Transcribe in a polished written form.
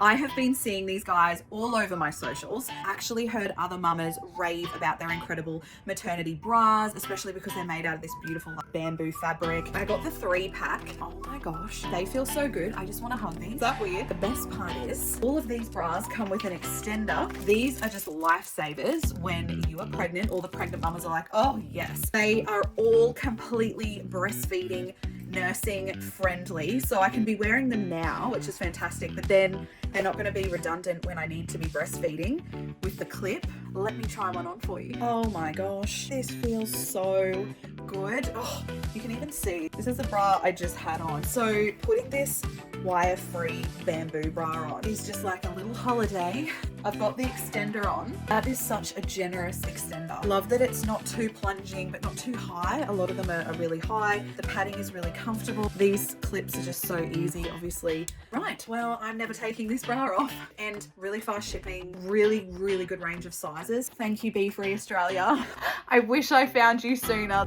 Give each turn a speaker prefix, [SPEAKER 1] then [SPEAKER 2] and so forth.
[SPEAKER 1] I have been seeing these guys all over my socials. Actually heard other mamas rave about their incredible maternity bras, especially because they're made out of this beautiful like, bamboo fabric. I got the 3-pack. Oh my gosh, they feel so good. I just want to hug these. Is that weird? The best part is all of these bras come with an extender. These are just lifesavers when you are pregnant. All the pregnant mamas are like, oh yes. They are all completely breastfeeding, nursing friendly, so I can be wearing them now, which is fantastic, but then they're not going to be redundant when I need to be breastfeeding with the clip. Let me try one on for you. Oh my gosh, this feels so good. Oh, you can even see this is a bra I just had on. So putting this wire-free bamboo bra on is just like a little holiday. I've got the extender on. That is such a generous extender. Love that it's not too plunging but not too high. A lot of them are really high. The padding is really comfortable. These clips are just so easy, obviously. Right, well, I'm never taking this bra off. And really fast shipping, really, really good range of sizes. Thank you, Be Free Australia. I wish I found you sooner.